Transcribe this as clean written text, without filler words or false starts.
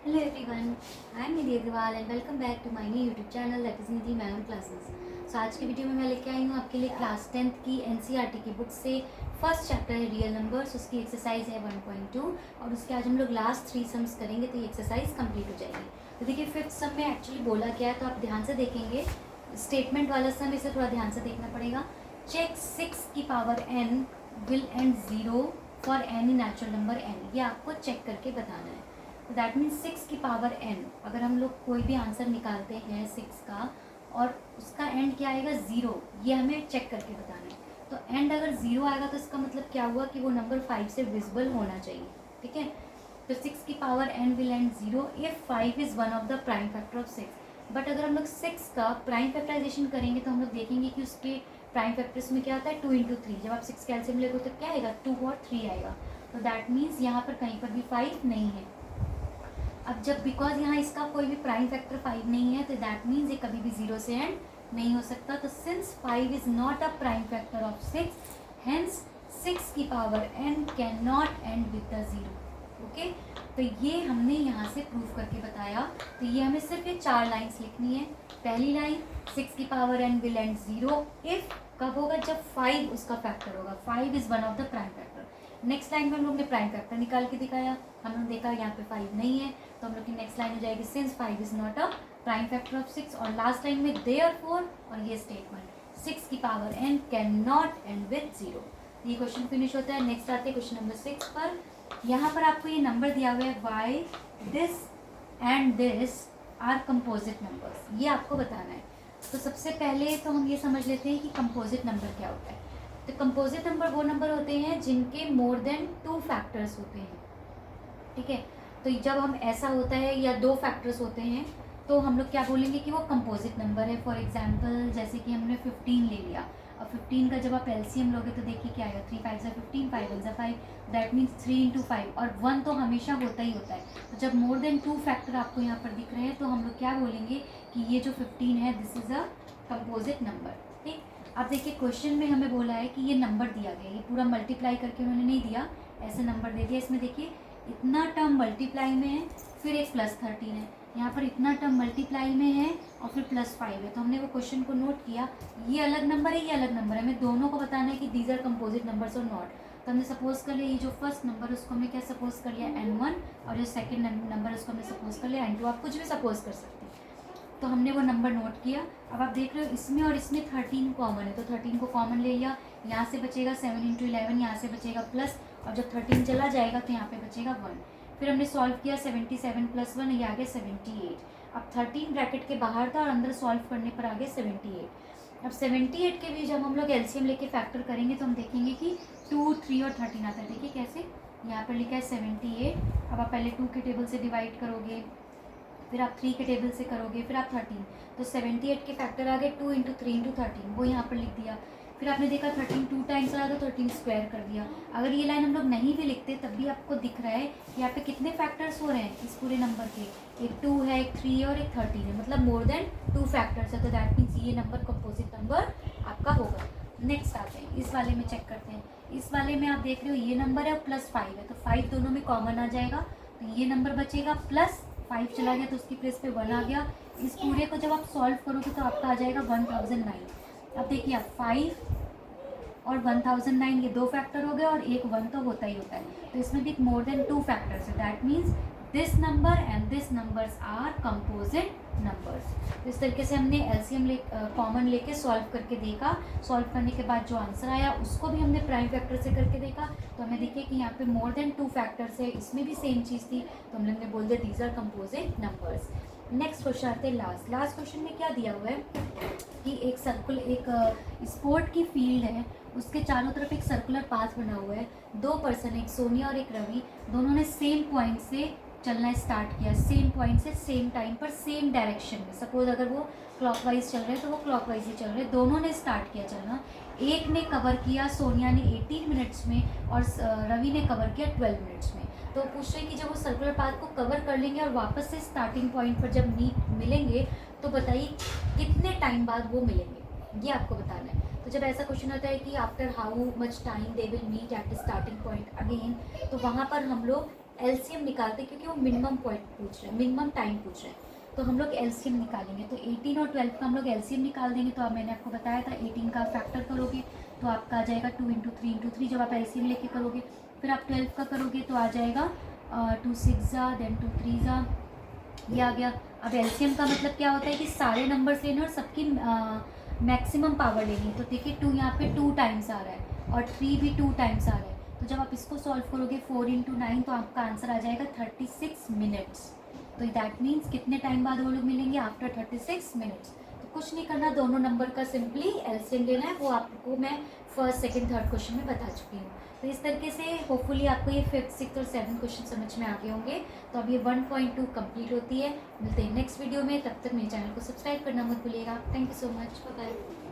Hello everyone, I am Nidhi Agrawal and welcome back to my new YouTube channel that is Nidhi Ma'am Classes. So आज की video में मैं लेके आई हूँ आपके लिए क्लास 10th की NCERT की बुक से फर्स्ट चैप्टर है रियल नंबर्स, उसकी एक्सरसाइज है 1.2 और उसके आज हम लोग लास्ट 3 सम्स करेंगे तो ये एक्सरसाइज कंप्लीट हो जाएगी। तो देखिए फिफ्थ सम में एक्चुअली बोला क्या है तो आप ध्यान से देखेंगे, स्टेटमेंट वाला सम इसे थोड़ा ध्यान से देखना पड़ेगा। चेक 6 की power n will and 0 for any natural number n, ये आपको चेक करके बताना है। तो दैट मीन्स 6 की पावर n, अगर हम लोग कोई भी आंसर निकालते हैं 6 का और उसका एंड क्या आएगा 0, ये हमें चेक करके बताना है। तो एंड अगर 0 आएगा तो इसका मतलब क्या हुआ कि वो नंबर 5 से विजिबल होना चाहिए, ठीक है। तो 6 की power n will and 0 if 5 is one of the prime factor of 6। But अगर हम लोग 6 का प्राइम फैक्टराइजेशन करेंगे तो हम लोग देखेंगे कि उसके प्राइम फैक्टर्स में क्या आता है 2 इंटू 3। जब आप 6 कैल्सियम लेते हो तो क्या आएगा 2 और 3 आएगा। तो दैट मीन्स यहाँ पर कहीं पर भी 5 नहीं है। अब जब बिकॉज यहाँ इसका कोई भी प्राइम फैक्टर 5 नहीं है तो दैट मीन्स ये कभी भी 0 से एंड नहीं हो सकता। तो since 5 is not a prime factor of 6, hence 6 की power n can not and with the 0। Okay, तो ये हमने यहाँ से प्रूव करके बताया। तो ये हमें सिर्फ ये 4 लाइन्स लिखनी है। पहली लाइन 6 की power n will and 0 if कब होगा जब 5 उसका फैक्टर होगा, 5 is one of the prime factor. Next line में हम लोग ने प्राइम फैक्टर निकाल के दिखाया, हमने देखा यहाँ पे 5 नहीं है तो हम लोग की नेक्स्ट लाइन हो जाएगी since 5 is not a prime factor of 6। और लास्ट लाइन में देयरफॉर और ये स्टेटमेंट 6 की power n can not and with 0। ये क्वेश्चन फिनिश होता है। नेक्स्ट आते हैं क्वेश्चन नंबर 6 पर। यहाँ पर आपको ये नंबर दिया हुआ है why this and this are composite numbers, ये आपको बताना है। तो सबसे पहले तो हम ये समझ लेते हैं कि कंपोजिट नंबर क्या होता है। तो कंपोजिट नंबर वो नंबर होते हैं जिनके मोर देन 2 फैक्टर्स होते हैं, ठीक है। तो जब हम ऐसा होता है या 2 फैक्टर्स होते हैं तो हम लोग क्या बोलेंगे कि वो कंपोजिट नंबर है। फॉर एग्जांपल जैसे कि हमने 15 ले लिया, अब 15 का जब आप एलसीएम लोगे तो देखिए क्या आएगा 3 5 15, 5 1 5, दैट मीन्स 3 इंटू 5 और 1 तो हमेशा होता ही होता है। तो जब मोर देन 2 फैक्टर आपको यहाँ पर दिख रहे हैं तो हम लोग क्या बोलेंगे कि ये जो 15 है this is a composite number, ठीक। अब देखिए क्वेश्चन में हमें बोला है कि ये नंबर दिया गया, ये पूरा मल्टीप्लाई करके उन्होंने नहीं दिया, ऐसे नंबर दे दिया। इसमें देखिए इतना टर्म मल्टीप्लाई में है, फिर एक प्लस 13 है, यहाँ पर इतना टर्म मल्टीप्लाई में है और फिर प्लस 5 है। तो हमने वो क्वेश्चन को नोट किया, ये अलग नंबर है ये अलग नंबर है, हमें दोनों को बताना है कि दीज आर कंपोजिट नंबर्स और नॉट। तो हमने सपोज कर लिया ये जो फर्स्ट नंबर है उसको हमने क्या सपोज कर लिया n1 और जो सेकंड नंबर है उसको हमने सपोज कर लिया n2। आप कुछ भी सपोज कर सकते हैं। तो हमने वो नंबर नोट किया। अब आप देख रहे हो इसमें और इसमें 13 कॉमन है तो 13 को कॉमन ले लिया, यहाँ से बचेगा 7 इंटू 11, यहाँ से बचेगा प्लस, और जब 13 चला जाएगा तो यहाँ पे बचेगा 1। फिर हमने सॉल्व किया 77 प्लस 1, ये आ गया 78। अब 13 ब्रैकेट के बाहर था और अंदर सॉल्व करने पर आ गया 78। अब 78 के भी जब हम लोग एलसीएम लेके फैक्टर करेंगे तो हम देखेंगे कि 2 3 और 13 आता है। देखिए कैसे, यहाँ पर लिखा है 78। अब आप पहले 2 के टेबल से डिवाइड करोगे, फिर आप 3 के टेबल से करोगे, फिर आप 13, तो 78 के फैक्टर आ गए 2 इंटू 3 इंटू 13, वो यहाँ पर लिख दिया। फिर आपने देखा 13 2 टाइम्स आया तो 13 स्क्वायर कर दिया। अगर ये लाइन हम लोग नहीं भी लिखते तब भी आपको दिख रहा है कि यहाँ पे कितने फैक्टर्स हो रहे हैं इस पूरे नंबर के, एक 2 है, एक 3 है और एक 13 है, मतलब मोर देन 2 फैक्टर्स है। तो दैट मीन्स ये नंबर कंपोजिट नंबर आपका होगा। नेक्स्ट आते हैं इस वाले में, चेक करते हैं। इस वाले में आप देख रहे हो ये नंबर है और प्लस 5 है, तो 5 दोनों में कॉमन आ जाएगा तो ये नंबर बचेगा, प्लस 5 चला गया तो उसकी प्लेस पे 1 आ गया। इस पूरे को जब आप सॉल्व करोगे तो आपका आ जाएगा 1009। अब देखिए आप 5 और 1009 ये 2 फैक्टर हो गए और एक 1 तो होता ही होता है, तो इसमें भी मोर देन 2 फैक्टर्स है। That means this number and this numbers are composite numbers. इस तरीके से हमने एलसीएम कॉमन लेके सॉल्व करके देखा। सॉल्व करने के बाद जो आंसर आया उसको भी हमने प्राइम फैक्टर से करके देखा, तो हमें देखिए कि यहाँ पे मोर देन 2 फैक्टर्स है, इसमें भी सेम चीज़ थी, तो हम लोग ने बोल दिया these are composite numbers. Next question आते हैं लास्ट क्वेश्चन में क्या दिया हुआ है कि एक सर्कुल, एक स्पोर्ट की फील्ड है, उसके चारों तरफ एक सर्कुलर पाथ बना हुआ है। 2 पर्सन, एक सोनिया और एक रवि, दोनों ने सेम पॉइंट से चलना स्टार्ट किया, सेम पॉइंट से सेम टाइम पर सेम डायरेक्शन में। सपोज अगर वो क्लॉकवाइज चल रहे हैं तो वो क्लॉकवाइज ही चल रहे हैं, दोनों ने स्टार्ट किया चलना। एक ने कवर किया सोनिया ने 18 मिनट्स में और रवि ने कवर किया 12 मिनट्स में। तो पूछ रहे कि जब वो सर्कुलर पाथ को कवर कर लेंगे और वापस से स्टार्टिंग पॉइंट पर जब मिलेंगे तो बताइए कितने टाइम बाद वो मिलेंगे, ये आपको बताना है। तो जब ऐसा क्वेश्चन होता है कि after how much time they will meet at the starting point again, तो वहाँ पर हम लोग एलसीएम निकालते हैं, क्योंकि वो मिनिमम पॉइंट पूछ रहे हैं, मिनिमम टाइम पूछ रहे हैं, तो हम लोग एलसीएम निकालेंगे। तो 18 और 12 का हम लोग एलसीएम निकाल देंगे। तो अब मैंने आपको बताया था 18 का फैक्टर करोगे तो आपका आ जाएगा 2 इंटू 3 जब आप एलसीएम लेके करोगे। फिर आप 12 का करोगे तो आ जाएगा 2 6 देन 2 3 ये आ गया। अब एलसीएम का मतलब क्या होता है कि सारे नंबर्स लेने और सबकी मैक्सिमम पावर लेनी है। तो देखिए 2 यहाँ पे 2 टाइम्स आ रहा है और 3 भी 2 टाइम्स आ रहा है। तो जब आप इसको सॉल्व करोगे 4 इंटू 9 तो आपका आंसर आ जाएगा 36 मिनट्स। तो दैट मीन्स कितने टाइम बाद वो लोग मिलेंगे? After 36 minutes. तो कुछ नहीं करना, दोनों नंबर का सिंपली एलसीएम लेना है। वो आपको मैं फर्स्ट सेकंड थर्ड क्वेश्चन में बता चुकी हूँ। तो इस तरीके से होपफुली आपको ये 5th 6th और 7th क्वेश्चन समझ में आ गए होंगे। तो अब ये 1.2 कंप्लीट होती है। मिलते हैं नेक्स्ट वीडियो में, तब तक मेरे चैनल को सब्सक्राइब करना मत भूलिएगा। Thank you so much, bye bye.